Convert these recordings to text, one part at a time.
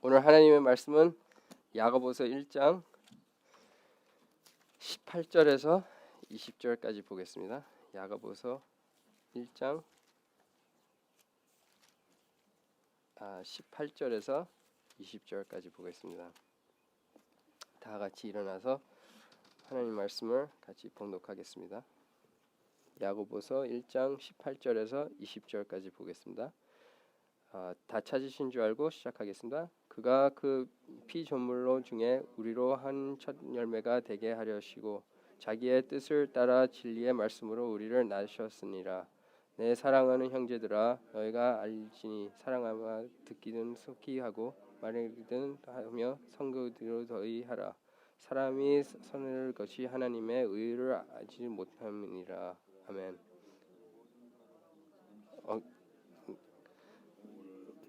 오늘 하나님의 말씀은 야고보서 1장 18절에서 20절까지 보겠습니다. 야고보서 1장 18절에서 20절까지 보겠습니다. 다 같이 일어나서 하나님 말씀을 같이 봉독하겠습니다. 야고보서 1장 18절에서 20절까지 보겠습니다. 다 찾으신 줄 알고 시작하겠습니다. 그가 그 피조물로 중에 우리로 한 첫 열매가 되게 하려시고 자기의 뜻을 따라 진리의 말씀으로 우리를 낳으셨으니라. 내 사랑하는 형제들아, 너희가 알지니 사랑하며 듣기는 속히 하고 말하기는 하며 선교대로 더히 하라. 사람이 선을 것이 하나님의 의를 알지 못함이니라. 아멘.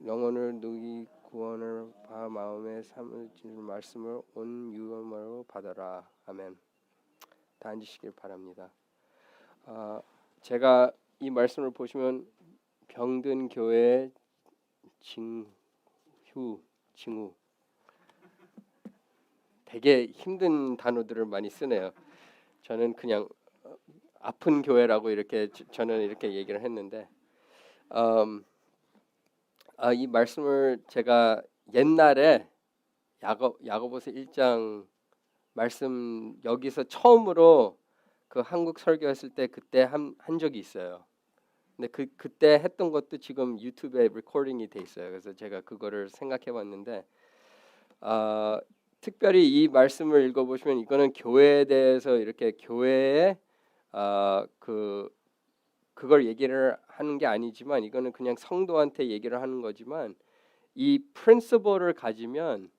영혼을 누기 구원을 바 마음에 삼으실 말씀을 온 유언으로 받아라. 아멘. 다 앉으시길 바랍니다. 제가 이 말씀을 보시면 병든 교회의 징후 되게 힘든 단어들을 많이 쓰네요. 저는 그냥 아픈 교회라고 이렇게 저는 이렇게 얘기를 했는데 이 말씀을 제가 옛날에 야고보서 1장 말씀 여기서 처음으로 그 한국 설교했을 때 그때 한 적이 있어요. 근데 그때 했던 것도 지금 유튜브에 레코딩이 돼 있어요. 그래서 제가 그거를 생각해봤는데 특별히 이 말씀을 읽어보시면 이거는 교회에 대해서 이렇게 교회에 그걸 얘기를 하는 게 아니지만 이거는 그냥 성도한테 얘기를 하는 거지만 이 프린시플을 가지면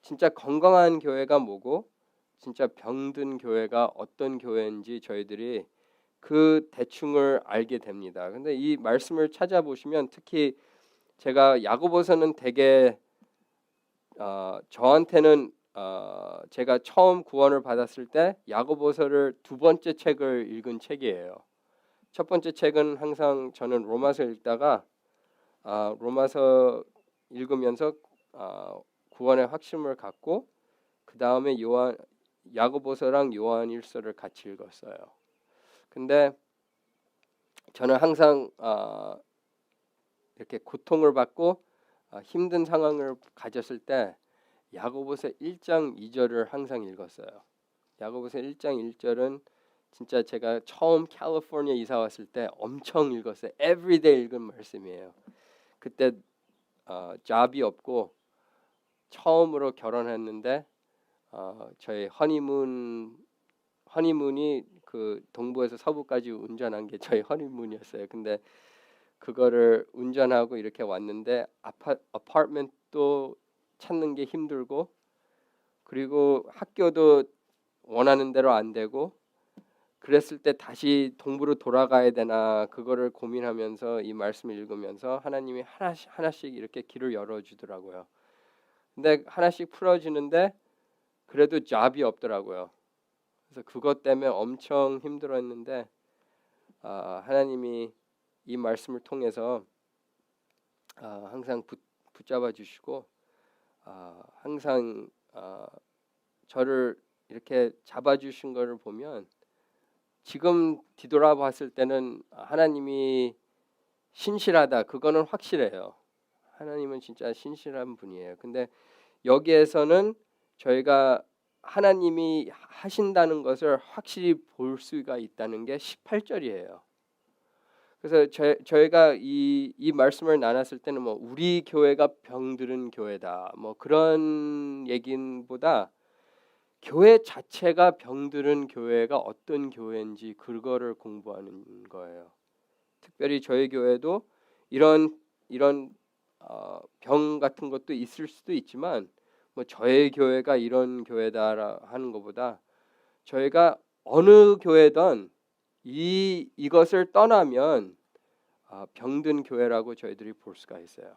진짜 건강한 교회가 뭐고 진짜 병든 교회가 어떤 교회인지 저희들이 그 대충을 알게 됩니다. 근데 이 말씀을 찾아보시면 특히 제가 야고보서는 되게 저한테는 제가 처음 구원을 받았을 때 야고보서를 두 번째 책을 읽은 책이에요. 첫 번째 책은 항상 저는 로마서 읽다가 로마서 읽으면서 구원의 확신을 갖고 그 다음에 야고보서랑 요한일서를 같이 읽었어요. 근데 저는 항상 이렇게 고통을 받고 힘든 상황을 가졌을 때 야고보서 1장 2절을 항상 읽었어요. 야고보서 1장 1절은 진짜 제가 처음 캘리포니아 이사 왔을 때 엄청 읽었어요. 에브리데이 읽은 말씀이에요. 그때 잡이 없고 처음으로 결혼했는데 저희 허니문이 그 동부에서 서부까지 운전한 게 저희 허니문이었어요. 근데 그거를 운전하고 이렇게 왔는데 아파트먼트도 찾는 게 힘들고 그리고 학교도 원하는 대로 안 되고 그랬을 때 다시 동부로 돌아가야 되나 그거를 고민하면서 이 말씀을 읽으면서 하나님이 하나씩 이렇게 길을 열어주더라고요. 근데 하나씩 풀어지는데 그래도 잡이 없더라고요. 그래서 그것 때문에 엄청 힘들었는데 하나님이 이 말씀을 통해서 항상 붙잡아 주시고 항상 저를 이렇게 잡아주신 것을 보면 지금 뒤돌아봤을 때는 하나님이 신실하다 그거는 확실해요. 하나님은 진짜 신실한 분이에요. 근데 여기에서는 저희가 하나님이 하신다는 것을 확실히 볼 수가 있다는 게 18절이에요. 그래서 저희가 이 말씀을 나눴을 때는 뭐 우리 교회가 병들은 교회다 뭐 그런 얘기보다 교회 자체가 병들은 교회가 어떤 교회인지 그거를 공부하는 거예요. 특별히 저희 교회도 이런 병 같은 것도 있을 수도 있지만 뭐 저희 교회가 이런 교회다 하는 것보다 저희가 어느 교회든 이것을 떠나면 병든 교회라고 저희들이 볼 수가 있어요.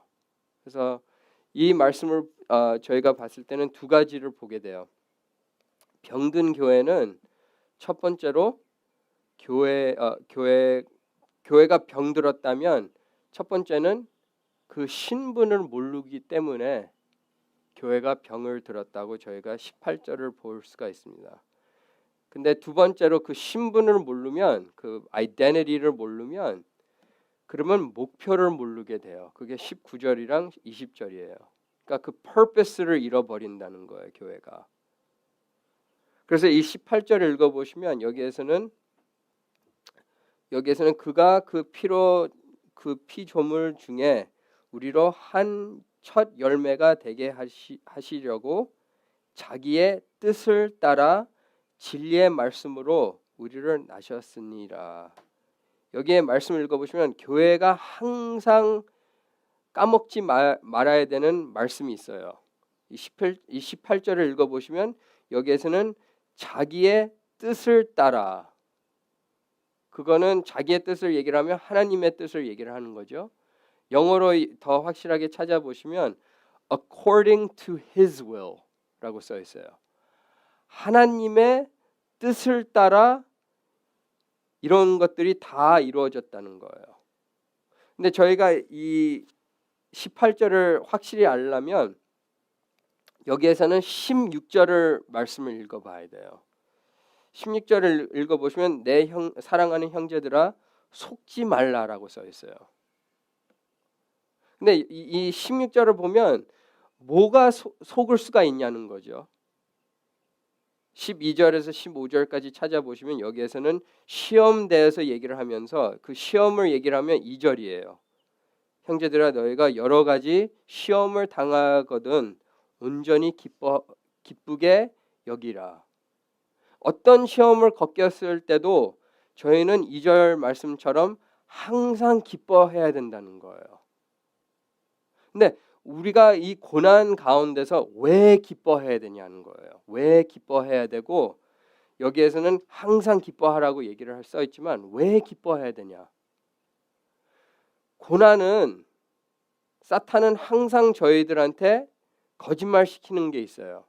그래서 이 말씀을 저희가 봤을 때는 두 가지를 보게 돼요. 병든 교회는 첫 번째로 교회가 병들었다면 첫 번째는 그 신분을 모르기 때문에 교회가 병을 들었다고 저희가 18절을 볼 수가 있습니다. 근데 두 번째로 그 신분을 모르면, 그 아이덴티티를 모르면, 그러면 목표를 모르게 돼요. 그게 19절이랑 20절이에요. 그러니까 그 purpose를 잃어버린다는 거예요, 교회가. 그래서 이 18절을 읽어보시면 여기에서는 그가 그 피조물 중에 우리로 한 첫 열매가 되게 하시려고 자기의 뜻을 따라 진리의 말씀으로 우리를 나셨으니라. 여기에 말씀을 읽어보시면 교회가 항상 까먹지 말아야 되는 말씀이 있어요. 이 18절을 읽어보시면 여기에서는 자기의 뜻을 따라, 그거는 자기의 뜻을 얘기를 하면 하나님의 뜻을 얘기를 하는 거죠. 영어로 더 확실하게 찾아보시면 according to his will 라고 써 있어요. 하나님의 뜻을 따라 이런 것들이 다 이루어졌다는 거예요. 근데 저희가 이 18절을 확실히 알려면 여기에서는 16절을 말씀을 읽어봐야 돼요. 16절을 읽어보시면 내 사랑하는 형제들아 속지 말라라고 써 있어요. 근데 이 16절을 보면 뭐가 속을 수가 있냐는 거죠. 12절에서 15절까지 찾아보시면 여기에서는 시험 대해서 얘기를 하면서 그 시험을 얘기를 하면 2절이에요. 형제들아 너희가 여러 가지 시험을 당하거든 온전히 기쁘게 여기라. 어떤 시험을 겪었을 때도 저희는 2절 말씀처럼 항상 기뻐해야 된다는 거예요. 근데 우리가 이 고난 가운데서 왜 기뻐해야 되냐는 거예요. 왜 기뻐해야 되고, 여기에서는 항상 기뻐하라고 얘기를 써 있지만 왜 기뻐해야 되냐? 고난은, 사탄은 항상 저희들한테 거짓말 시키는 게 있어요.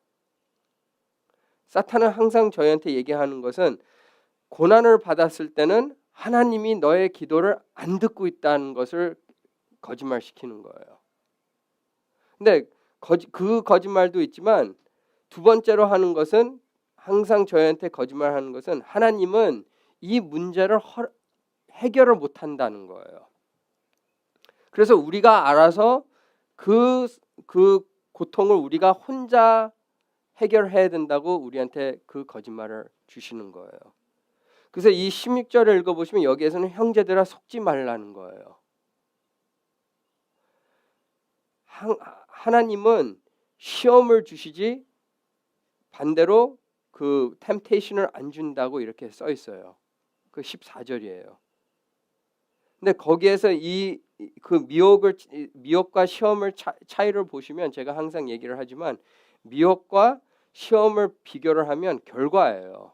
사탄은 항상 저희한테 얘기하는 것은 고난을 받았을 때는 하나님이 너의 기도를 안 듣고 있다는 것을 거짓말 시키는 거예요. 근데 그 거짓말도 있지만 두 번째로 하는 것은, 항상 저희한테 거짓말하는 것은 하나님은 이 문제를 해결을 못한다는 거예요. 그래서 우리가 알아서 그 고통을 우리가 혼자 해결해야 된다고 우리한테 그 거짓말을 주시는 거예요. 그래서 이 16절을 읽어보시면 여기에서는 형제들아 속지 말라는 거예요. 하나님은 시험을 주시지 반대로 그 템테이션을 안 준다고 이렇게 써 있어요. 그 14절이에요. 근데 거기에서 그 미혹과 시험을 차이를 보시면, 제가 항상 얘기를 하지만 미혹과 시험을 비교를 하면 결과예요.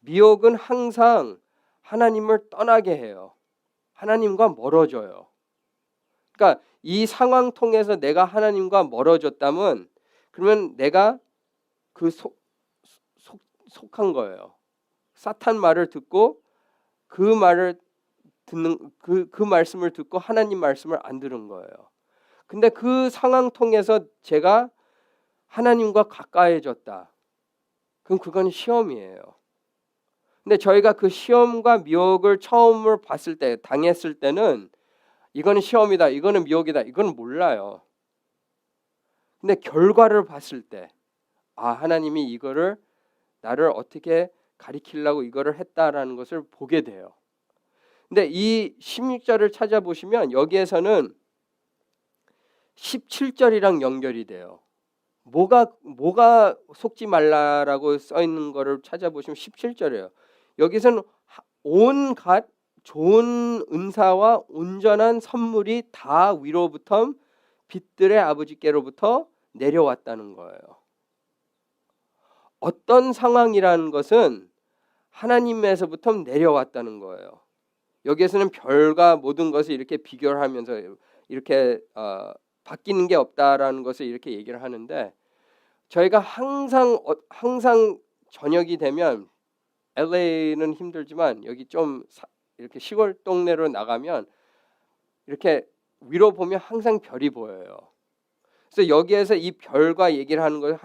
미혹은 항상 하나님을 떠나게 해요. 하나님과 멀어져요. 그러니까 이 상황 통해서 내가 하나님과 멀어졌다면 그러면 내가 그 속한 거예요. 사탄 말을 듣고 그 말을 듣는 그 말씀을 듣고 하나님 말씀을 안 들은 거예요. 근데 그 상황 통해서 제가 하나님과 가까이해졌다. 그럼 그건 시험이에요. 근데 저희가 그 시험과 미혹을 처음을 봤을 때, 당했을 때는 이거는 시험이다, 이거는 미혹이다, 이거는 몰라요. 근데 결과를 봤을 때, 하나님이 이거를 나를 어떻게 가리키려고 이거를 했다라는 것을 보게 돼요. 근데 이 16절을 찾아보시면 여기에서는 17절이랑 연결이 돼요. 뭐가 속지 말라라고 써 있는 거를 찾아보시면 17절이에요. 여기서는 온갖 좋은 은사와 온전한 선물이 다 위로부터 빛들의 아버지께로부터 내려왔다는 거예요. 어떤 상황이라는 것은 하나님에서부터 내려왔다는 거예요. 여기에서는 별과 모든 것을 이렇게 비교를 하면서 이렇게 바뀌는 게 없다라는 것을 이렇게 얘기를 하는데, 저희가 항상 저녁이 되면, LA는 힘들지만 여기 좀 이렇게 시골 동네로 나가면 이렇게 위로 보면 항상 별이 보여요. 그래서 여기에서 이 별과 얘기를 하는 걸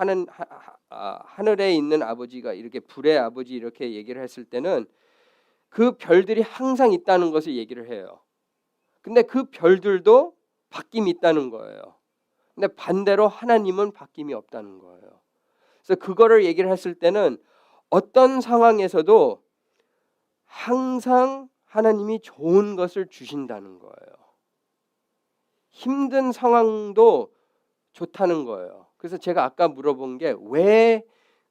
하늘에 있는 아버지가 이렇게 불의 아버지 이렇게 얘기를 했을 때는 그 별들이 항상 있다는 것을 얘기를 해요. 근데 그 별들도 바뀜이 있다는 거예요. 근데 반대로 하나님은 바뀜이 없다는 거예요. 그래서 그거를 얘기를 했을 때는 어떤 상황에서도 항상 하나님이 좋은 것을 주신다는 거예요. 힘든 상황도 좋다는 거예요. 그래서 제가 아까 물어본 게 왜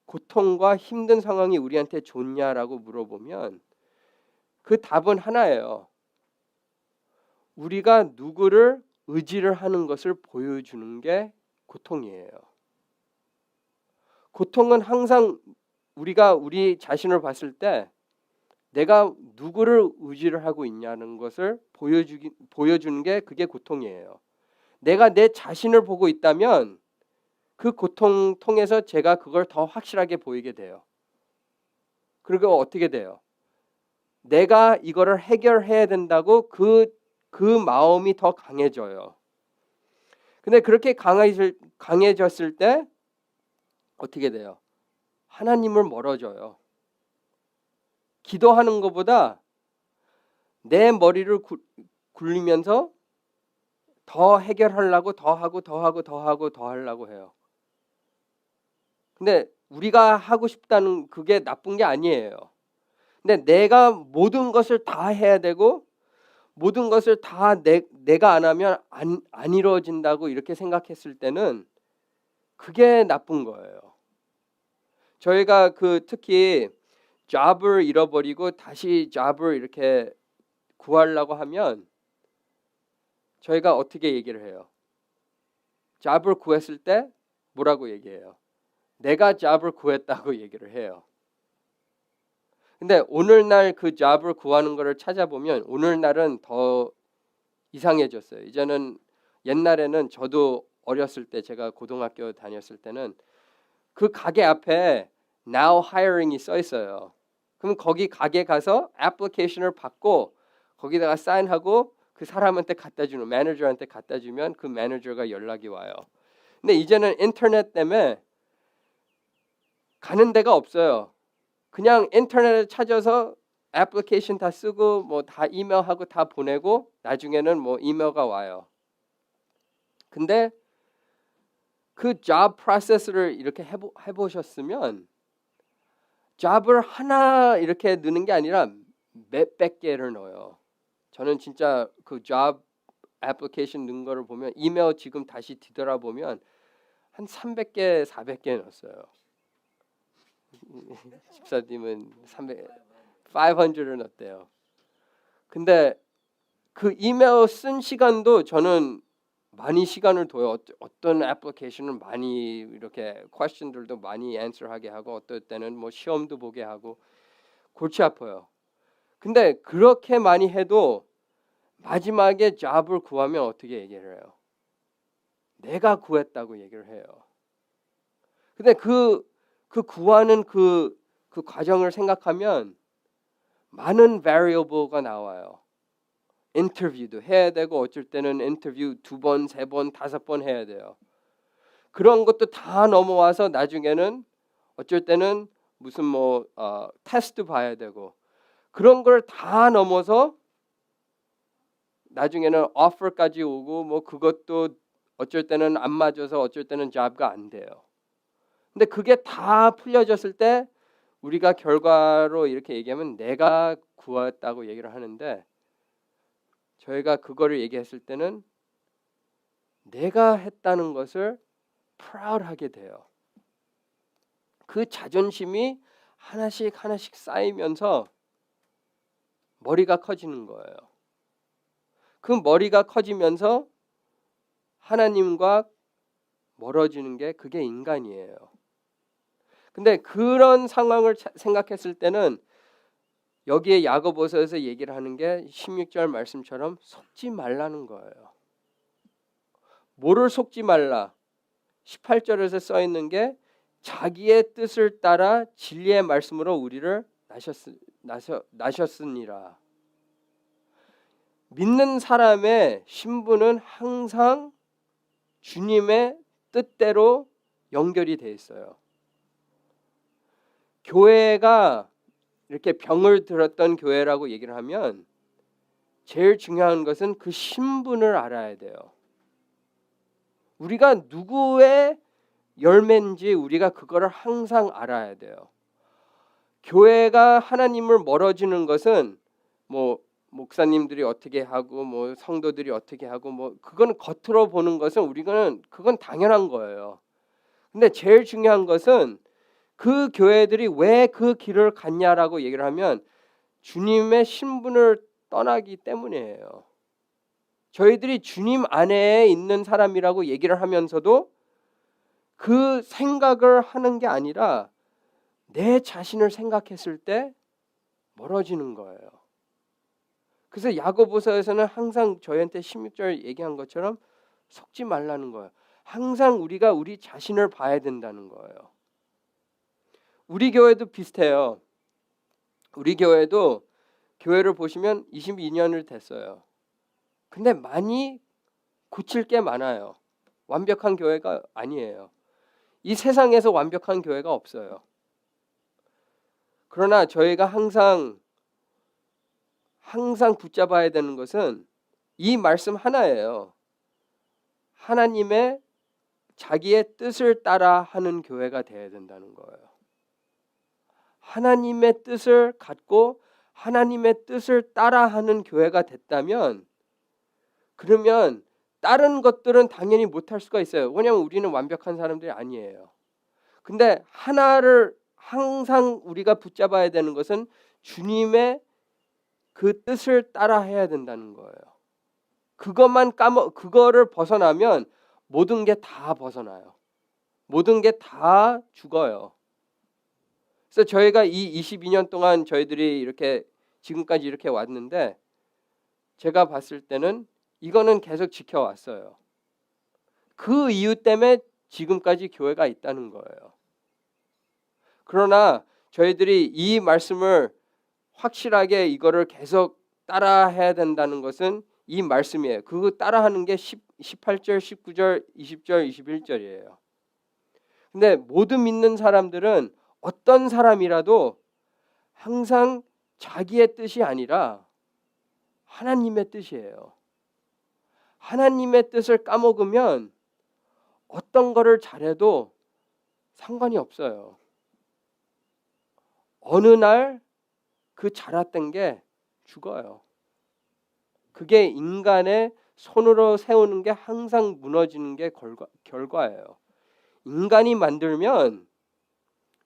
고통과 힘든 상황이 우리한테 좋냐라고 물어보면 그 답은 하나예요. 우리가 누구를 의지를 하는 것을 보여주는 게 고통이에요. 고통은 항상 우리가 우리 자신을 봤을 때 내가 누구를 의지를 하고 있냐는 것을 보여주는 게 그게 고통이에요. 내가 내 자신을 보고 있다면 그 고통 통해서 제가 그걸 더 확실하게 보이게 돼요. 그리고 어떻게 돼요? 내가 이거를 해결해야 된다고 그 마음이 더 강해져요. 근데 그렇게 강해졌을 때 어떻게 돼요? 하나님을 멀어져요. 기도하는 것보다 내 머리를 굴리면서 더 해결하려고 더 하려고 해요. 근데 우리가 하고 싶다는 그게 나쁜 게 아니에요. 근데 내가 모든 것을 다 해야 되고 모든 것을 다 내가 안 하면 안 이루어진다고 이렇게 생각했을 때는 그게 나쁜 거예요. 저희가 특히 잡을 잃어버리고 다시 잡을 이렇게 구하려고 하면 저희가 어떻게 얘기를 해요? 잡을 구했을 때 뭐라고 얘기해요? 내가 잡을 구했다고 얘기를 해요. 근데 오늘날 그 잡을 구하는 거를 찾아보면 오늘날은 더 이상해졌어요. 이제는 옛날에는 저도 어렸을 때 제가 고등학교 다녔을 때는 그 가게 앞에 Now Hiring이 써 있어요. 그럼 거기 가게 가서 애플리케이션을 받고 거기다가 사인하고 그 사람한테 갖다 주는 매니저한테 갖다 주면 그 매니저가 연락이 와요. 근데 이제는 인터넷 때문에 가는 데가 없어요. 그냥 인터넷에 찾아서 애플리케이션 다 쓰고 뭐 다 이메일하고 다 보내고 나중에는 뭐 이메일가 와요. 근데 그 잡 프로세스를 이렇게 해보셨으면 잡을 하나 이렇게 넣는 게 아니라 몇백 개를 넣어요. 저는 진짜 그 잡 애플리케이션 넣은 거를 보면 이메일 지금 다시 뒤돌아보면 한 300개, 400개 넣었어요. 집사님은 500을 넣었대요. 근데 그 이메일 쓴 시간도 저는 많이 시간을 둬요. 어떤 애플리케이션은 많이 이렇게 퀘스천들도 많이 answer하게 하고 어떨 때는 뭐 시험도 보게 하고 골치 아파요. 근데 그렇게 많이 해도 마지막에 잡을 구하면 어떻게 얘기를 해요? 내가 구했다고 얘기를 해요. 근데 그 구하는 그 과정을 생각하면 많은 variable가 나와요. 인터뷰도 해야 되고 어쩔 때는 인터뷰 2번, 3번, 5번 해야 돼요. 그런 것도 다 넘어와서 나중에는 어쩔 때는 무슨 테스트 봐야 되고 그런 걸 다 넘어서 나중에는 오퍼까지 오고 뭐 그것도 어쩔 때는 안 맞아서 어쩔 때는 잡가 안 돼요. 근데 그게 다 풀려졌을 때 우리가 결과로 이렇게 얘기하면 내가 구했다고 얘기를 하는데 저희가 그거를 얘기했을 때는 내가 했다는 것을 proud하게 돼요. 그 자존심이 하나씩 쌓이면서 머리가 커지는 거예요. 그 머리가 커지면서 하나님과 멀어지는 게 그게 인간이에요. 근데 그런 상황을 생각했을 때는 여기에 야고보서에서 얘기를 하는 게 16절 말씀처럼 속지 말라는 거예요. 뭐를 속지 말라? 18절에서 써 있는 게 자기의 뜻을 따라 진리의 말씀으로 우리를 나셨으니라. 믿는 사람의 신분은 항상 주님의 뜻대로 연결이 돼 있어요. 교회가 이렇게 병을 들었던 교회라고 얘기를 하면 제일 중요한 것은 그 신분을 알아야 돼요. 우리가 누구의 열매인지 우리가 그거를 항상 알아야 돼요. 교회가 하나님을 멀어지는 것은 뭐 목사님들이 어떻게 하고 뭐 성도들이 어떻게 하고 뭐 그건 겉으로 보는 것은 우리는 그건 당연한 거예요. 근데 제일 중요한 것은 그 교회들이 왜 그 길을 갔냐라고 얘기를 하면 주님의 신분을 떠나기 때문이에요. 저희들이 주님 안에 있는 사람이라고 얘기를 하면서도 그 생각을 하는 게 아니라 내 자신을 생각했을 때 멀어지는 거예요. 그래서 야고보서에서는 항상 저희한테 16절 얘기한 것처럼 속지 말라는 거예요. 항상 우리가 우리 자신을 봐야 된다는 거예요. 우리 교회도 비슷해요. 우리 교회도 교회를 보시면 22년을 됐어요. 근데 많이 고칠 게 많아요. 완벽한 교회가 아니에요. 이 세상에서 완벽한 교회가 없어요. 그러나 저희가 항상 붙잡아야 되는 것은 이 말씀 하나예요. 하나님의 자기의 뜻을 따라 하는 교회가 되어야 된다는 거예요. 하나님의 뜻을 갖고 하나님의 뜻을 따라하는 교회가 됐다면 그러면 다른 것들은 당연히 못할 수가 있어요. 왜냐하면 우리는 완벽한 사람들이 아니에요. 근데 하나를 항상 우리가 붙잡아야 되는 것은 주님의 그 뜻을 따라 해야 된다는 거예요. 그거를 벗어나면 모든 게 다 벗어나요. 모든 게 다 죽어요. 그래서 저희가 이 22년 동안 저희들이 이렇게 지금까지 이렇게 왔는데 제가 봤을 때는 이거는 계속 지켜왔어요. 그 이유 때문에 지금까지 교회가 있다는 거예요. 그러나 저희들이 이 말씀을 확실하게 이거를 계속 따라해야 된다는 것은 이 말씀이에요. 그거 따라하는 게 18절, 19절, 20절, 21절이에요. 근데 모든 믿는 사람들은 어떤 사람이라도 항상 자기의 뜻이 아니라 하나님의 뜻이에요. 하나님의 뜻을 까먹으면 어떤 거를 잘해도 상관이 없어요. 어느 날 그 잘했던 게 죽어요. 그게 인간의 손으로 세우는 게 항상 무너지는 게 결과예요. 인간이 만들면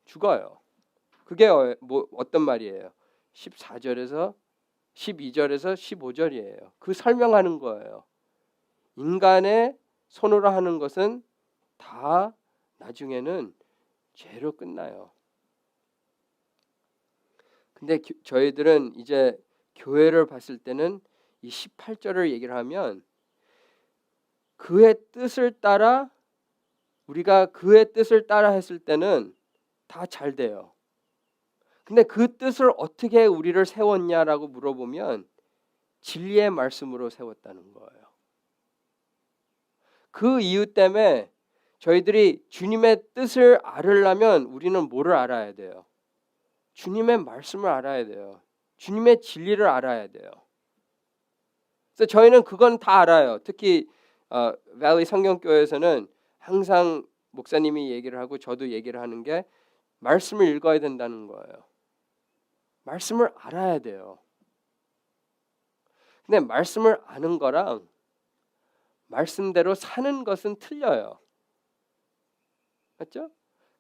죽어요. 그게 어떤 말이에요? 14절에서 12절에서 15절이에요. 그 설명하는 거예요. 인간의 손으로 하는 것은 다 나중에는 죄로 끝나요. 근데 저희들은 이제 교회를 봤을 때는 이 18절을 얘기를 하면 그의 뜻을 따라 우리가 그의 뜻을 따라 했을 때는 다 잘 돼요. 근데 그 뜻을 어떻게 우리를 세웠냐라고 물어보면 진리의 말씀으로 세웠다는 거예요. 그 이유 때문에 저희들이 주님의 뜻을 알으려면 우리는 뭐를 알아야 돼요? 주님의 말씀을 알아야 돼요. 주님의 진리를 알아야 돼요. 그래서 저희는 그건 다 알아요. 특히 밸리 성경교회에서는 항상 목사님이 얘기를 하고 저도 얘기를 하는 게 말씀을 읽어야 된다는 거예요. 말씀을 알아야 돼요. 근데 말씀을 아는 거랑 말씀대로 사는 것은 틀려요. 맞죠?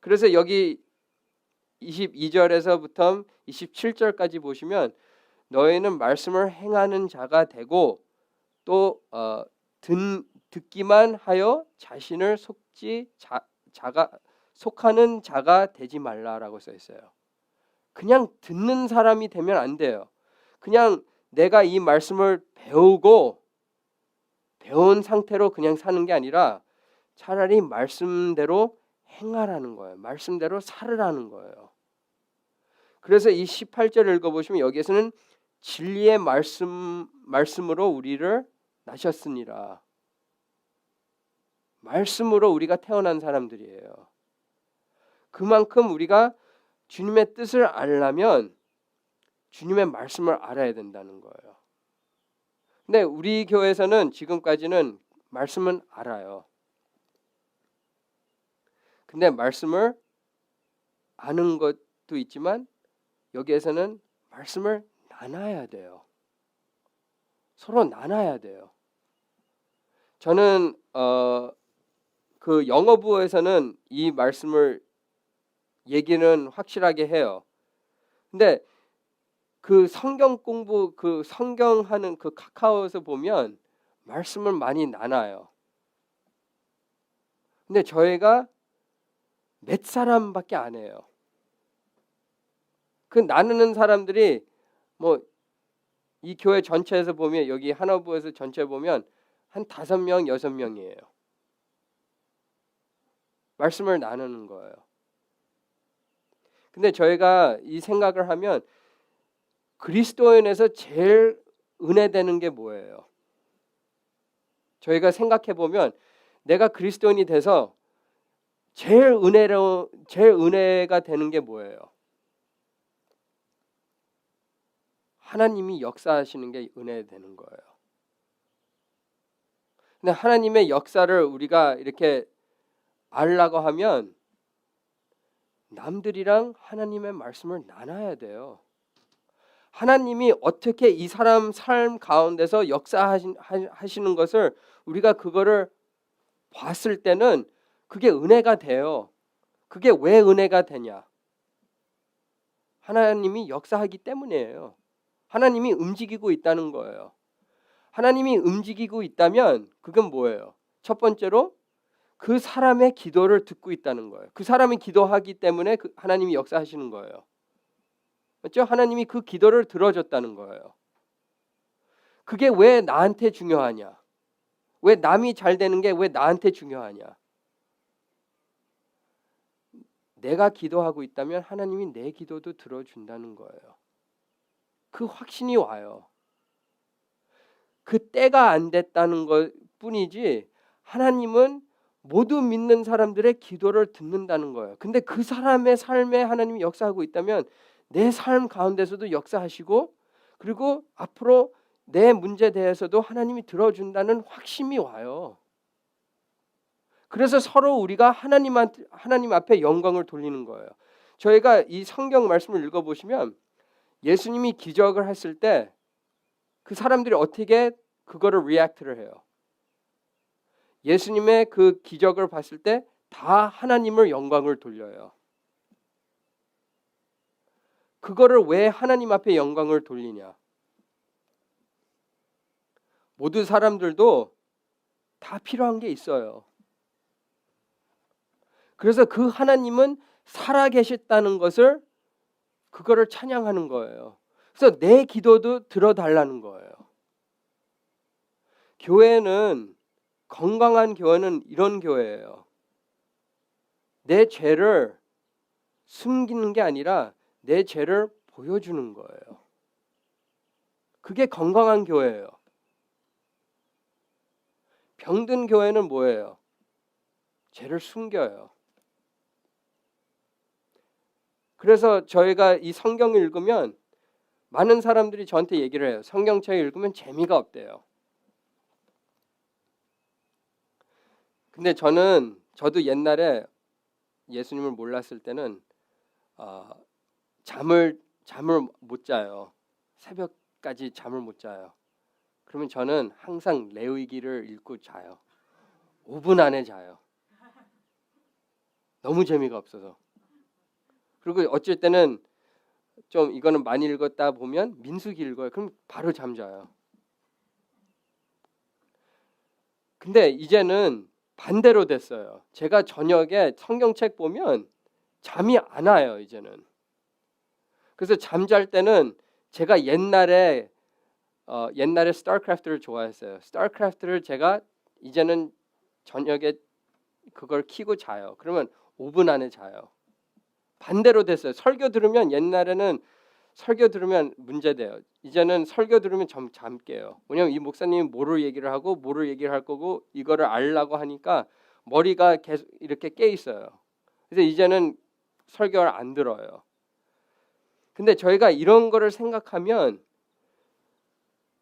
그래서 여기 22절에서부터 27절까지 보시면 너희는 말씀을 행하는 자가 되고 또 듣기만 하여 자신을 속하는 자가 되지 말라라고 써 있어요. 그냥 듣는 사람이 되면 안 돼요. 그냥 내가 이 말씀을 배운 상태로 그냥 사는 게 아니라 차라리 말씀대로 행하라는 거예요. 말씀대로 살으라는 거예요. 그래서 이 18절을 읽어보시면 여기에서는 진리의 말씀으로 우리를 나셨으니라. 말씀으로 우리가 태어난 사람들이에요. 그만큼 우리가 주님의 뜻을 알려면 주님의 말씀을 알아야 된다는 거예요. 근데 우리 교회에서는 지금까지는 말씀은 알아요. 근데 말씀을 아는 것도 있지만 여기에서는 말씀을 나눠야 돼요. 서로 나눠야 돼요. 저는 그 영어부에서는 이 말씀을 얘기는 확실하게 해요. 근데 그 성경 공부, 그 성경하는 그 카카오에서 보면 말씀을 많이 나눠요. 근데 저희가 몇 사람밖에 안 해요. 그 나누는 사람들이 뭐 이 교회 전체에서 보면 여기 하나부에서 전체 보면 한 5명, 6명이에요. 말씀을 나누는 거예요. 근데 저희가 이 생각을 하면 그리스도인에서 제일 은혜되는 게 뭐예요? 저희가 생각해 보면 내가 그리스도인이 돼서 제일 은혜가 되는 게 뭐예요? 하나님이 역사하시는 게 은혜되는 거예요. 근데 하나님의 역사를 우리가 이렇게 알려고 하면 남들이랑 하나님의 말씀을 나눠야 돼요. 하나님이 어떻게 이 사람 삶 가운데서 역사하시는 것을 우리가 그거를 봤을 때는 그게 은혜가 돼요. 그게 왜 은혜가 되냐? 하나님이 역사하기 때문이에요. 하나님이 움직이고 있다는 거예요. 하나님이 움직이고 있다면 그건 뭐예요? 첫 번째로 그 사람의 기도를 듣고 있다는 거예요. 그 사람이 기도하기 때문에 하나님이 역사하시는 거예요. 맞죠? 하나님이 그 기도를 들어줬다는 거예요. 그게 왜 나한테 중요하냐? 왜 남이 잘 되는 게 왜 나한테 중요하냐? 내가 기도하고 있다면 하나님이 내 기도도 들어준다는 거예요. 그 확신이 와요. 그 때가 안 됐다는 것 뿐이지 하나님은 모두 믿는 사람들의 기도를 듣는다는 거예요. 근데 그 사람의 삶에 하나님이 역사하고 있다면 내 삶 가운데서도 역사하시고 그리고 앞으로 내 문제에 대해서도 하나님이 들어준다는 확신이 와요. 그래서 서로 우리가 하나님 앞에 영광을 돌리는 거예요. 저희가 이 성경 말씀을 읽어보시면 예수님이 기적을 했을 때 그 사람들이 어떻게 그거를 리액트를 해요. 예수님의 그 기적을 봤을 때 다 하나님을 영광을 돌려요. 그거를 왜 하나님 앞에 영광을 돌리냐? 모든 사람들도 다 필요한 게 있어요. 그래서 그 하나님은 살아계셨다는 것을 그거를 찬양하는 거예요. 그래서 내 기도도 들어달라는 거예요. 교회는 건강한 교회는 이런 교회예요. 내 죄를 숨기는 게 아니라 내 죄를 보여주는 거예요. 그게 건강한 교회예요. 병든 교회는 뭐예요? 죄를 숨겨요. 그래서 저희가 이 성경을 읽으면 많은 사람들이 저한테 얘기를 해요. 성경책 읽으면 재미가 없대요. 근데 저도 옛날에 예수님을 몰랐을 때는 잠을 못 자요. 새벽까지 잠을 못 자요. 그러면 저는 항상 레위기를 읽고 자요. 5분 안에 자요. 너무 재미가 없어서. 그리고 어쩔 때는 좀 이거는 많이 읽었다 보면 민수기 읽어요. 그럼 바로 잠자요. 근데 이제는 반대로 됐어요. 제가 저녁에 성경책 보면 잠이 안 와요. 이제는. 그래서 잠잘 때는 제가 옛날에 스타크래프트를 좋아했어요. 스타크래프트를 제가 이제는 저녁에 그걸 켜고 자요. 그러면 5분 안에 자요. 반대로 됐어요. 설교 들으면 옛날에는 설교 들으면 문제돼요. 이제는 설교 들으면 잠 깨요. 왜냐면 이 목사님이 뭐를 얘기를 하고 뭐를 얘기를 할 거고 이거를 알라고 하니까 머리가 계속 이렇게 깨 있어요. 그래서 이제는 설교를 안 들어요. 근데 저희가 이런 거를 생각하면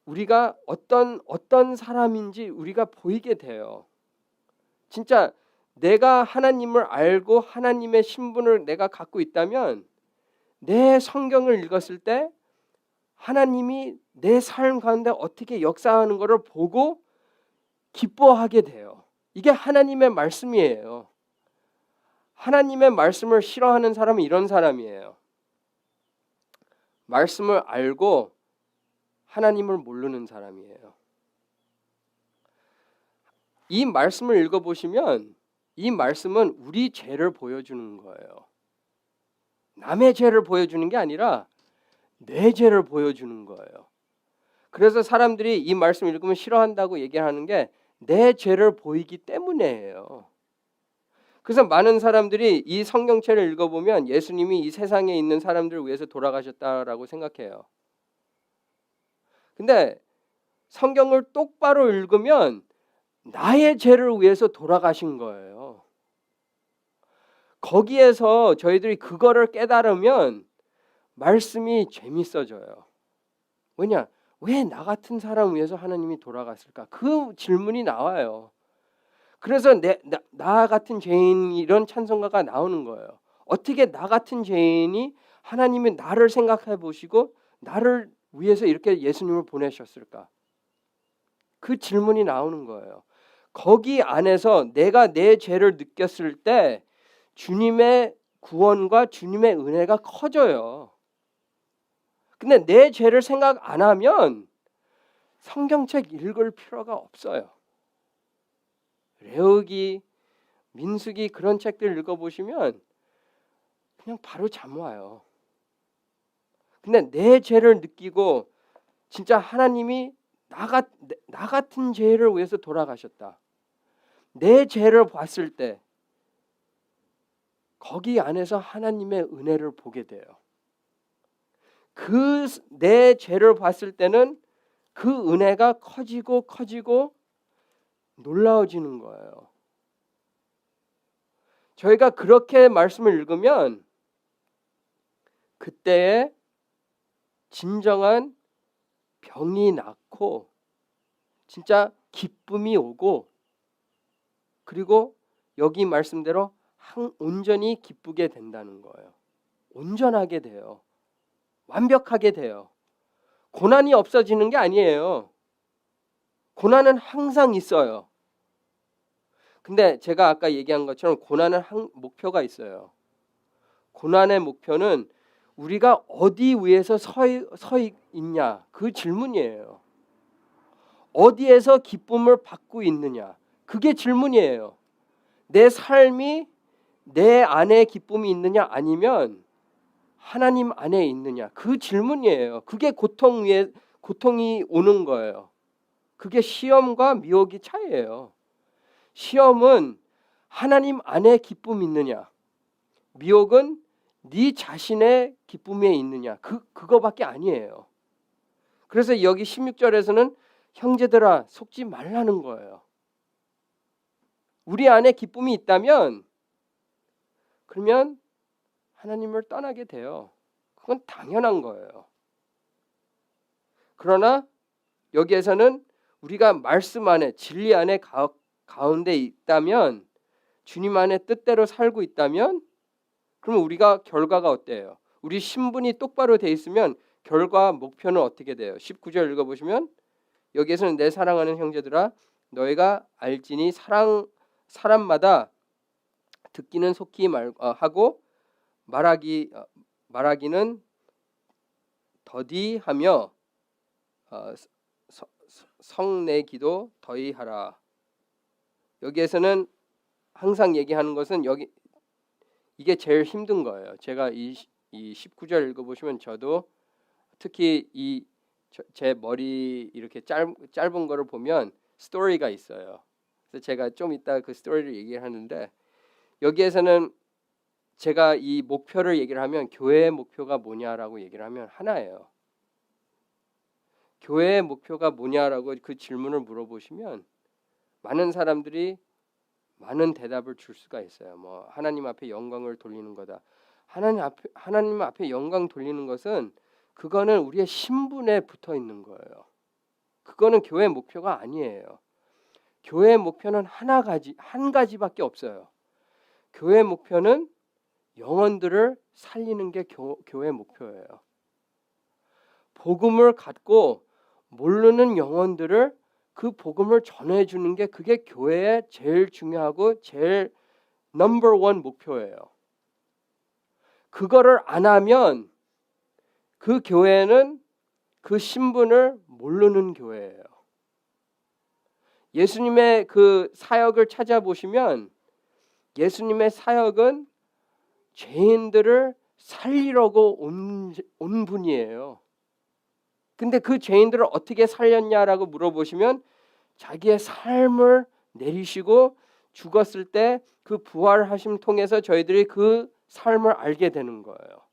우리가 어떤 사람인지 우리가 보이게 돼요. 진짜 내가 하나님을 알고 하나님의 신분을 내가 갖고 있다면 내 성경을 읽었을 때 하나님이 내 삶 가운데 어떻게 역사하는 것을 보고 기뻐하게 돼요. 이게 하나님의 말씀이에요. 하나님의 말씀을 싫어하는 사람은 이런 사람이에요. 말씀을 알고 하나님을 모르는 사람이에요. 이 말씀을 읽어보시면 이 말씀은 우리 죄를 보여주는 거예요. 남의 죄를 보여주는 게 아니라 내 죄를 보여주는 거예요. 그래서 사람들이 이 말씀 읽으면 싫어한다고 얘기하는 게 내 죄를 보이기 때문이에요. 그래서 많은 사람들이 이 성경책을 읽어보면 예수님이 이 세상에 있는 사람들을 위해서 돌아가셨다라고 생각해요. 근데 성경을 똑바로 읽으면 나의 죄를 위해서 돌아가신 거예요. 거기에서 저희들이 그거를 깨달으면 말씀이 재밌어져요. 왜냐? 왜 나 같은 사람 위해서 하나님이 돌아갔을까? 그 질문이 나와요. 그래서 나 같은 죄인 이런 찬송가가 나오는 거예요. 어떻게 나 같은 죄인이 하나님이 나를 생각해 보시고 나를 위해서 이렇게 예수님을 보내셨을까? 그 질문이 나오는 거예요. 거기 안에서 내가 내 죄를 느꼈을 때 주님의 구원과 주님의 은혜가 커져요. 근데 내 죄를 생각 안 하면 성경책 읽을 필요가 없어요. 레위기, 민수기 그런 책들 읽어보시면 그냥 바로 잠 와요. 근데 내 죄를 느끼고 진짜 하나님이 나 같은 죄를 위해서 돌아가셨다. 내 죄를 봤을 때 거기 안에서 하나님의 은혜를 보게 돼요. 그 내 죄를 봤을 때는 그 은혜가 커지고 놀라워지는 거예요. 저희가 그렇게 말씀을 읽으면 그때에 진정한 병이 낫고 진짜 기쁨이 오고 그리고 여기 말씀대로 온전히 기쁘게 된다는 거예요. 온전하게 돼요. 완벽하게 돼요. 고난이 없어지는 게 아니에요. 고난은 항상 있어요. 근데 제가 아까 얘기한 것처럼 고난은 목표가 있어요. 고난의 목표는 우리가 어디 위에서 서 있냐 그 질문이에요. 어디에서 기쁨을 받고 있느냐 그게 질문이에요. 내 삶이 내 안에 기쁨이 있느냐 아니면 하나님 안에 있느냐 그 질문이에요. 그게 고통이 오는 거예요. 그게 시험과 미혹의 차이예요. 시험은 하나님 안에 기쁨이 있느냐, 미혹은 네 자신의 기쁨에 있느냐 그거밖에 아니에요. 그래서 여기 16절에서는 형제들아 속지 말라는 거예요. 우리 안에 기쁨이 있다면 그러면 하나님을 떠나게 돼요. 그건 당연한 거예요. 그러나 여기에서는 우리가 말씀 안에 진리 안에 가운데 있다면 주님 안에 뜻대로 살고 있다면 그러면 우리가 결과가 어때요? 우리 신분이 똑바로 돼 있으면 결과 목표는 어떻게 돼요? 19절 읽어보시면 여기에서는 내 사랑하는 형제들아 너희가 알지니 사람마다 듣기는 속히 하고 말하기는 더디하며 성내기도 더디하라. 여기에서는 항상 얘기하는 것은 이게 제일 힘든 거예요. 제가 이 19절 읽어보시면 저도 특히 제 머리 이렇게 짧은 거를 보면 스토리가 있어요. 그래서 제가 좀 이따 그 스토리를 얘기하는데 여기에서는 제가 이 목표를 얘기를 하면 교회의 목표가 뭐냐라고 얘기를 하면 하나예요. 교회의 목표가 뭐냐라고 그 질문을 물어보시면 많은 사람들이 많은 대답을 줄 수가 있어요. 뭐 하나님 앞에 영광을 돌리는 거다. 하나님 앞에 영광 돌리는 것은 그거는 우리의 신분에 붙어 있는 거예요. 그거는 교회의 목표가 아니에요. 교회의 목표는 한 가지밖에 없어요. 교회의 목표는 영혼들을 살리는 게 교회의 목표예요. 복음을 갖고 모르는 영혼들을 그 복음을 전해주는 게 그게 교회의 제일 중요하고 제일 넘버 원 목표예요. 그거를 안 하면 그 교회는 그 신분을 모르는 교회예요. 예수님의 그 사역을 찾아보시면 예수님의 사역은 죄인들을 살리려고 온 분이에요. 근데 그 죄인들을 어떻게 살렸냐라고 물어보시면 자기의 삶을 내리시고 죽었을 때 그 부활하심 통해서 저희들이 그 삶을 알게 되는 거예요.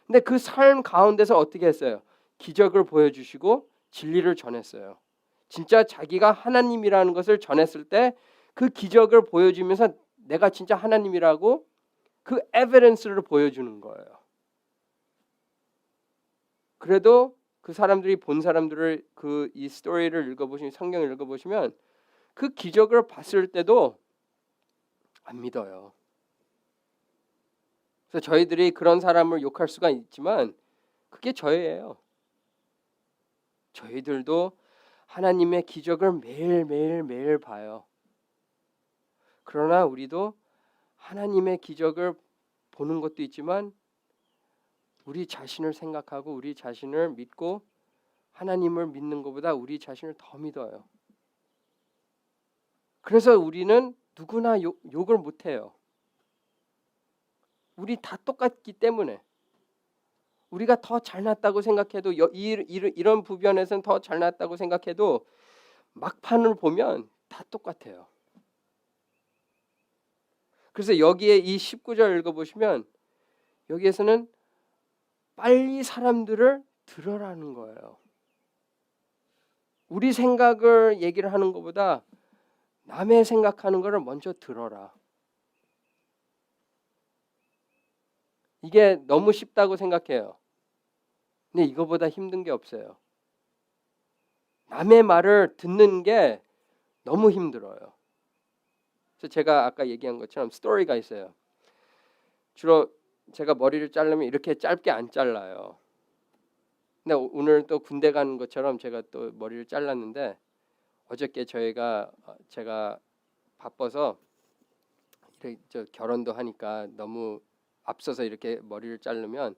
근데 그 삶 가운데서 어떻게 했어요? 기적을 보여주시고 진리를 전했어요. 진짜 자기가 하나님이라는 것을 전했을 때 그 기적을 보여주면서 내가 진짜 하나님이라고 그 에비던스를 보여주는 거예요. 그래도 그 사람들이 본 사람들을 이 스토리를 읽어보시면 성경을 읽어보시면 그 기적을 봤을 때도 안 믿어요. 그래서 저희들이 그런 사람을 욕할 수가 있지만 그게 저예요. 저희들도 하나님의 기적을 매일 봐요. 그러나 우리도 하나님의 기적을 보는 것도 있지만 우리 자신을 생각하고 우리 자신을 믿고 하나님을 믿는 것보다 우리 자신을 더 믿어요. 그래서 우리는 누구나 욕을 못해요. 우리 다 똑같기 때문에 우리가 더 잘났다고 생각해도 이런 부변에서는 더 잘났다고 생각해도 막판을 보면 다 똑같아요. 그래서 여기에 이 19절 읽어보시면 여기에서는 빨리 사람들을 들으라는 거예요. 우리 생각을 얘기를 하는 것보다 남의 생각하는 것을 먼저 들어라. 이게 너무 쉽다고 생각해요. 근데 이거보다 힘든 게 없어요. 남의 말을 듣는 게 너무 힘들어요. 그래서 제가 아까 얘기한 것처럼 스토리가 있어요. 주로 제가 머리를 자르면 이렇게 짧게 안 잘라요. 근데 오늘 또 군대 가는 것처럼 제가 또 머리를 잘랐는데 어저께 제가 바빠서 이렇게 결혼도 하니까 너무 앞서서 이렇게 머리를 자르면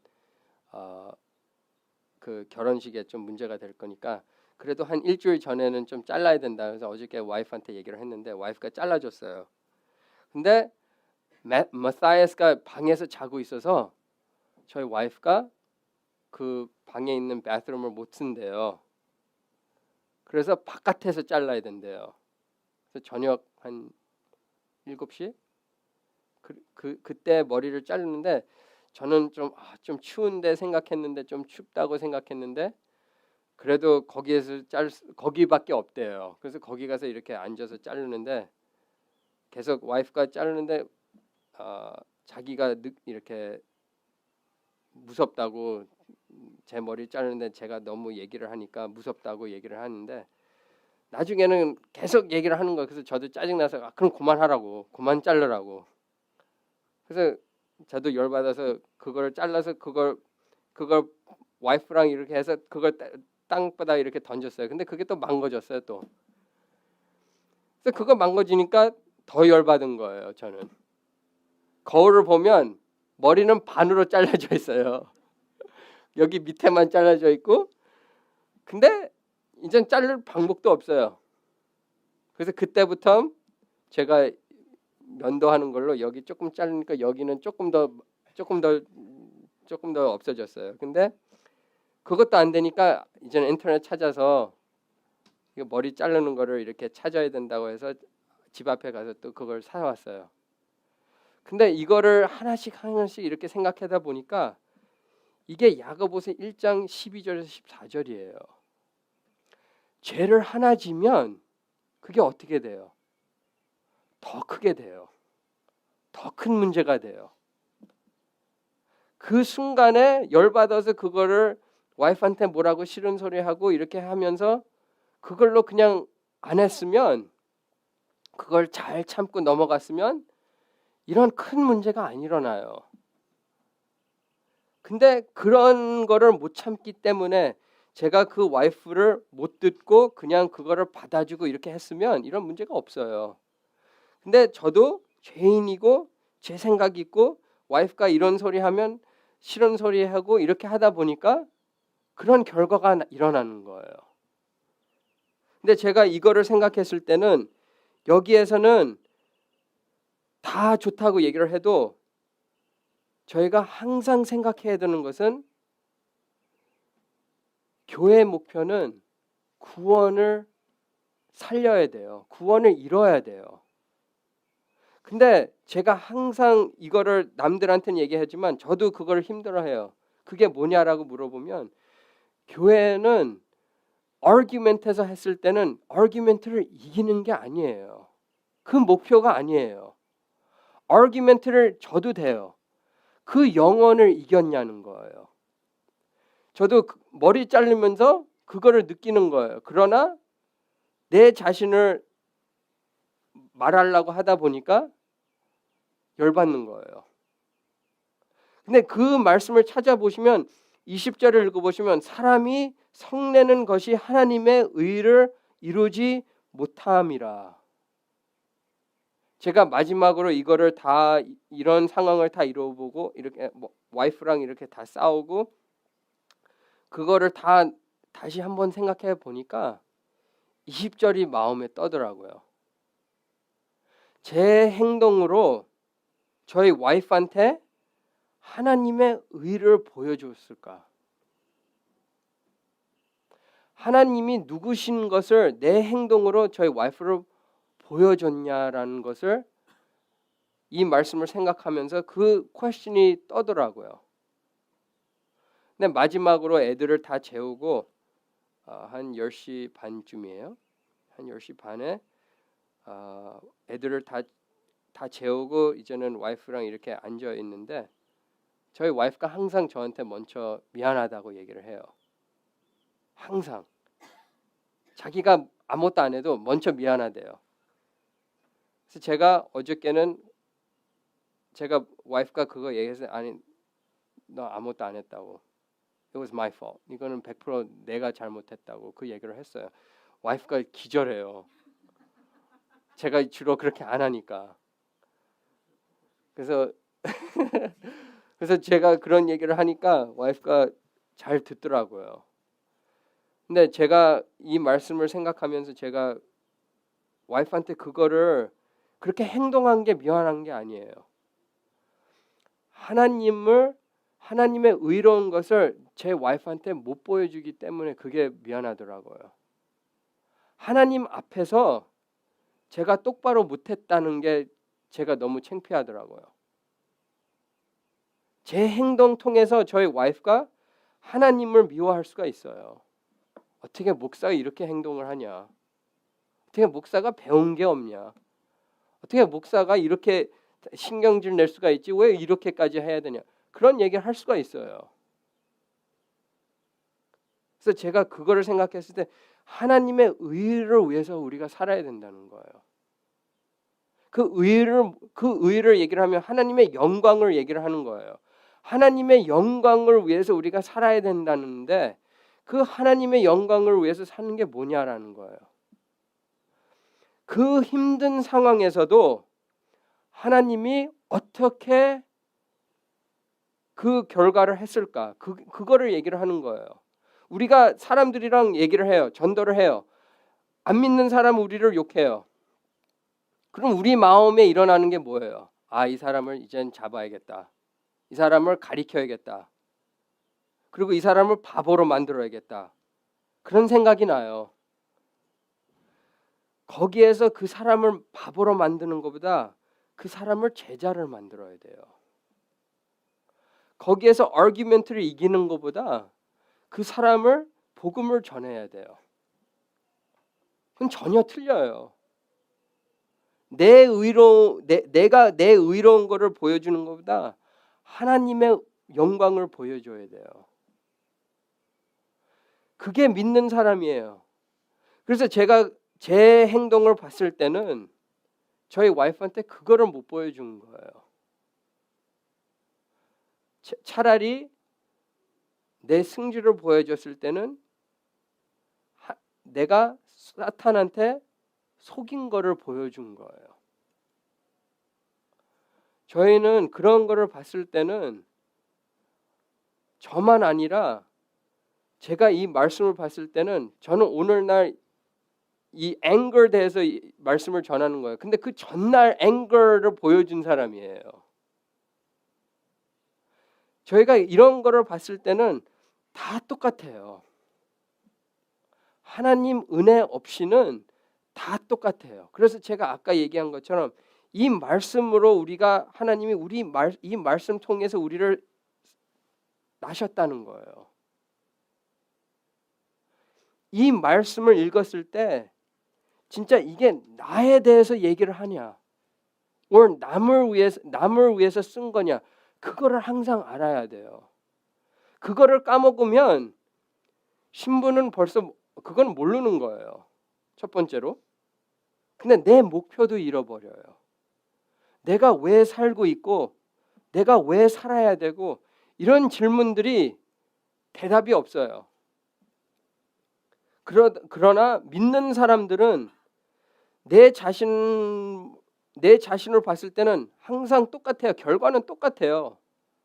그 결혼식에 좀 문제가 될 거니까 그래도 한 일주일 전에는 좀 잘라야 된다. 그래서 어저께 와이프한테 얘기를 했는데 와이프가 잘라줬어요. 근데 마사이아스가 방에서 자고 있어서 저희 와이프가 그 방에 있는 바스룸을 못 쓴대요. 그래서 바깥에서 잘라야 된대요. 그래서 저녁 한 7시 그때 머리를 자르는데 저는 좀 추운데 생각했는데 좀 춥다고 생각했는데 그래도 거기밖에 없대요. 그래서 거기 가서 이렇게 앉아서 자르는데 계속 와이프가 자르는데 자기가 이렇게 무섭다고 제 머리 자르는데 제가 너무 얘기를 하니까 무섭다고 얘기를 하는데 나중에는 계속 얘기를 하는 거예요. 그래서 저도 짜증나서 그럼 그만하라고 그만 자르라고. 그래서 저도 열받아서 그걸 잘라서 그걸 와이프랑 이렇게 해서 그걸 땅바닥 이렇게 던졌어요. 근데 그게 또 망가졌어요 또. 그래서 그거 망가지니까 더 열받은 거예요. 저는 거울을 보면 머리는 반으로 잘라져 있어요. 여기 밑에만 잘라져 있고 근데 이젠 자를 방법도 없어요. 그래서 그때부터 제가 면도하는 걸로 여기 조금 자르니까 여기는 조금 더 없어졌어요. 근데 그것도 안 되니까 이제는 인터넷 찾아서 이거 머리 자르는 거를 이렇게 찾아야 된다고 해서 집 앞에 가서 또 그걸 사왔어요. 근데 이거를 하나씩 하나씩 이렇게 생각하다 보니까 이게 야고보서 1장 12절에서 14절이에요. 죄를 하나 지면 그게 어떻게 돼요? 더 크게 돼요. 더 큰 문제가 돼요. 그 순간에 열받아서 그거를 와이프한테 뭐라고 싫은 소리 하고 이렇게 하면서 그걸로 그냥 안 했으면, 그걸 잘 참고 넘어갔으면 이런 큰 문제가 안 일어나요. 근데 그런 거를 못 참기 때문에 제가 그 와이프를 못 듣고 그냥 그거를 받아주고 이렇게 했으면 이런 문제가 없어요. 근데 저도 죄인이고 제 생각이 있고 와이프가 이런 소리 하면 싫은 소리 하고 이렇게 하다 보니까 그런 결과가 일어나는 거예요. 근데 제가 이거를 생각했을 때는 여기에서는 다 좋다고 얘기를 해도 저희가 항상 생각해야 되는 것은 교회의 목표는 구원을 살려야 돼요. 구원을 이뤄야 돼요. 근데 제가 항상 이거를 남들한테는 얘기하지만 저도 그걸 힘들어해요. 그게 뭐냐라고 물어보면 교회는 argument에서 했을 때는 argument를 이기는 게 아니에요. 그 목표가 아니에요. argument를 져도 돼요. 그 영혼을 이겼냐는 거예요. 저도 머리 자르면서 그거를 느끼는 거예요. 그러나 내 자신을 말하려고 하다 보니까 열받는 거예요. 근데 그 말씀을 찾아보시면 20절을 읽어보시면 사람이 성내는 것이 하나님의 의를 이루지 못함이라. 제가 마지막으로 이거를 다 이런 상황을 다 이뤄보고 이렇게 와이프랑 이렇게 다 싸우고 그거를 다 다시 한번 생각해 보니까 20절이 마음에 떠더라고요. 제 행동으로 저희 와이프한테 하나님의 의를 보여줬을까? 하나님이 누구신 것을 내 행동으로 저희 와이프를 보여줬냐라는 것을 이 말씀을 생각하면서 그 퀘스천이 떠더라고요. 근데 마지막으로 애들을 다 재우고 한 10시 반쯤이에요. 한 10시 반에 애들을 다 재우고 이제는 와이프랑 이렇게 앉아 있는데 저희 와이프가 항상 저한테 먼저 미안하다고 얘기를 해요. 항상. 자기가 아무것도 안 해도 먼저 미안하대요. 그래서 제가 어저께는 제가 와이프가 그거 얘기해서 아니 너 아무것도 안 했다고. It was my fault. 이거는 100% 내가 잘못했다고 그 얘기를 했어요. 와이프가 기절해요. 제가 주로 그렇게 안 하니까. 그래서 제가 그런 얘기를 하니까 와이프가 잘 듣더라고요. 근데 제가 이 말씀을 생각하면서 제가 와이프한테 그거를 그렇게 행동한 게 미안한 게 아니에요. 하나님의 의로운 것을 제 와이프한테 못 보여주기 때문에 그게 미안하더라고요. 하나님 앞에서 제가 똑바로 못했다는 게 제가 너무 창피하더라고요. 제 행동 통해서 저희 와이프가 하나님을 미워할 수가 있어요. 어떻게 목사가 이렇게 행동을 하냐? 어떻게 목사가 배운 게 없냐? 어떻게 목사가 이렇게 신경질 낼 수가 있지? 왜 이렇게까지 해야 되냐? 그런 얘기를 할 수가 있어요. 그래서 제가 그거를 생각했을 때 하나님의 의를 위해서 우리가 살아야 된다는 거예요. 그 의를 얘기를 하면 하나님의 영광을 얘기를 하는 거예요. 하나님의 영광을 위해서 우리가 살아야 된다는데 그 하나님의 영광을 위해서 사는 게 뭐냐라는 거예요. 그 힘든 상황에서도 하나님이 어떻게 그 결과를 했을까? 그거를 얘기를 하는 거예요. 우리가 사람들이랑 얘기를 해요. 전도를 해요. 안 믿는 사람은 우리를 욕해요. 그럼 우리 마음에 일어나는 게 뭐예요? 아, 이 사람을 이젠 잡아야겠다. 이 사람을 가리켜야겠다. 그리고 이 사람을 바보로 만들어야겠다. 그런 생각이 나요. 거기에서 그 사람을 바보로 만드는 것보다 그 사람을 제자를 만들어야 돼요. 거기에서 아규멘트를 이기는 것보다 그 사람을 복음을 전해야 돼요. 그건 전혀 틀려요. 내가 내 의로운 것을 보여주는 것보다 하나님의 영광을 보여줘야 돼요. 그게 믿는 사람이에요. 그래서 제가 제 행동을 봤을 때는 저희 와이프한테 그거를 못 보여준 거예요. 차라리 내 승질을 보여줬을 때는 내가 사탄한테 속인 거를 보여준 거예요. 저희는 그런 거를 봤을 때는 저만 아니라 제가 이 말씀을 봤을 때는 저는 오늘날 이 앵거에 대해서 말씀을 전하는 거예요. 근데 그 전날 앵거를 보여준 사람이에요. 저희가 이런 거를 봤을 때는 다 똑같아요. 하나님 은혜 없이는 다 똑같아요. 그래서 제가 아까 얘기한 것처럼 이 말씀으로 우리가 하나님이 이 말씀 통해서 우리를 나셨다는 거예요. 이 말씀을 읽었을 때 진짜 이게 나에 대해서 얘기를 하냐, or 남을 위해서 쓴 거냐, 그거를 항상 알아야 돼요. 그거를 까먹으면 신부는 벌써 그건 모르는 거예요. 첫 번째로. 근데 내 목표도 잃어버려요. 내가 왜 살고 있고 내가 왜 살아야 되고 이런 질문들이 대답이 없어요. 그러나 믿는 사람들은 내 자신을 봤을 때는 항상 똑같아요. 결과는 똑같아요.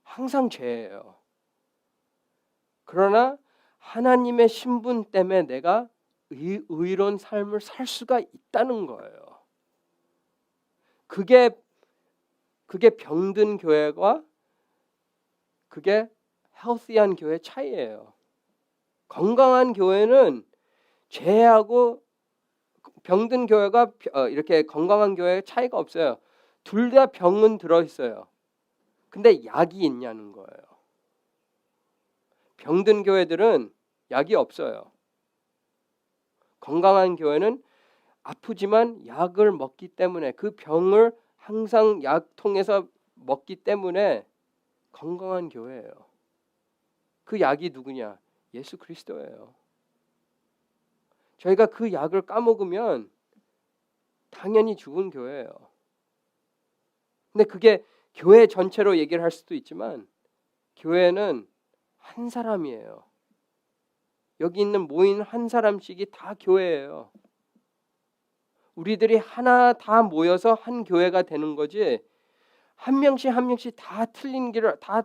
항상 죄예요. 그러나 하나님의 신분 때문에 내가 의로운 삶을 살 수가 있다는 거예요. 그게 병든 교회와 그게 헬시한 교회의 차이예요. 건강한 교회는 죄하고 병든 교회가 이렇게 건강한 교회의 차이가 없어요. 둘 다 병은 들어있어요. 근데 약이 있냐는 거예요. 병든 교회들은 약이 없어요. 건강한 교회는 아프지만 약을 먹기 때문에 그 병을 항상 약 통해서 먹기 때문에 건강한 교회예요. 그 약이 누구냐? 예수 그리스도예요. 저희가 그 약을 까먹으면 당연히 죽은 교회예요. 근데 그게 교회 전체로 얘기를 할 수도 있지만 교회는 한 사람이에요. 여기 있는 모인 한 사람씩이 다 교회예요. 우리들이 하나 다 모여서 한 교회가 되는 거지 한 명씩 다 틀린 길을 다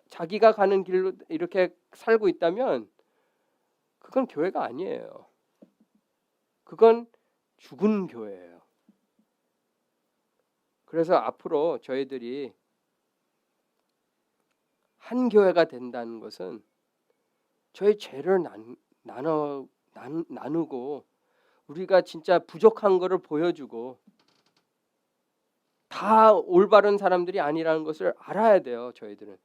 자기가 가는 길로 이렇게 살고 있다면 그건 교회가 아니에요. 그건 죽은 교회예요. 그래서 앞으로 저희들이 한 교회가 된다는 것은 저희 죄를 나누고 우리가 진짜 부족한 것을 보여주고 다 올바른 사람들이 아니라는 것을 알아야 돼요. 저희들은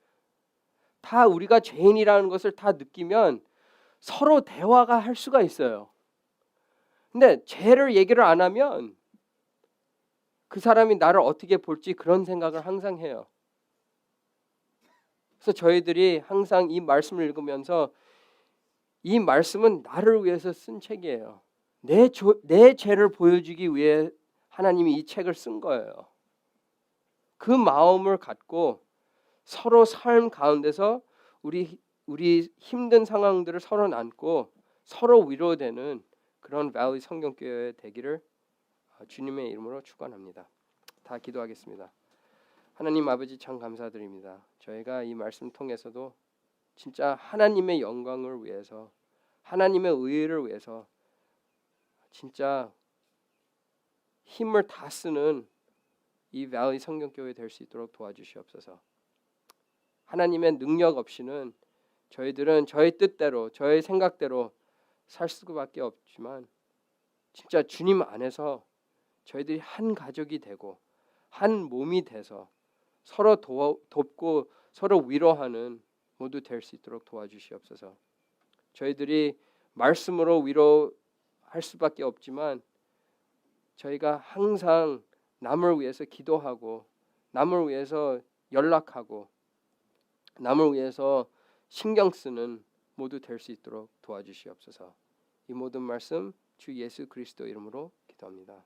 다 우리가 죄인이라는 것을 다 느끼면 서로 대화가 할 수가 있어요. 근데 죄를 얘기를 안 하면 그 사람이 나를 어떻게 볼지 그런 생각을 항상 해요. 그래서 저희들이 항상 이 말씀을 읽으면서 이 말씀은 나를 위해서 쓴 책이에요. 내 죄를 보여주기 위해 하나님이 이 책을 쓴 거예요. 그 마음을 갖고 서로 삶 가운데서 우리 힘든 상황들을 서로 나누고 서로 위로되는 그런 밸리 성경교회 되기를 주님의 이름으로 축원합니다. 다 기도하겠습니다. 하나님 아버지 참 감사드립니다. 저희가 이 말씀 통해서도 진짜 하나님의 영광을 위해서 하나님의 의를 위해서 진짜 힘을 다 쓰는 이 밸리 성경교회 될 수 있도록 도와주시옵소서. 하나님의 능력 없이는 저희들은 저희 뜻대로 저희 생각대로 살 수밖에 없지만 진짜 주님 안에서 저희들이 한 가족이 되고 한 몸이 돼서 서로 돕고 서로 위로하는 모두 될 수 있도록 도와주시옵소서. 저희들이 말씀으로 위로할 수밖에 없지만 저희가 항상 남을 위해서 기도하고 남을 위해서 연락하고 남을 위해서 신경 쓰는 모두 될 수 있도록 도와주시옵소서. 이 모든 말씀 주 예수 그리스도 이름으로 기도합니다.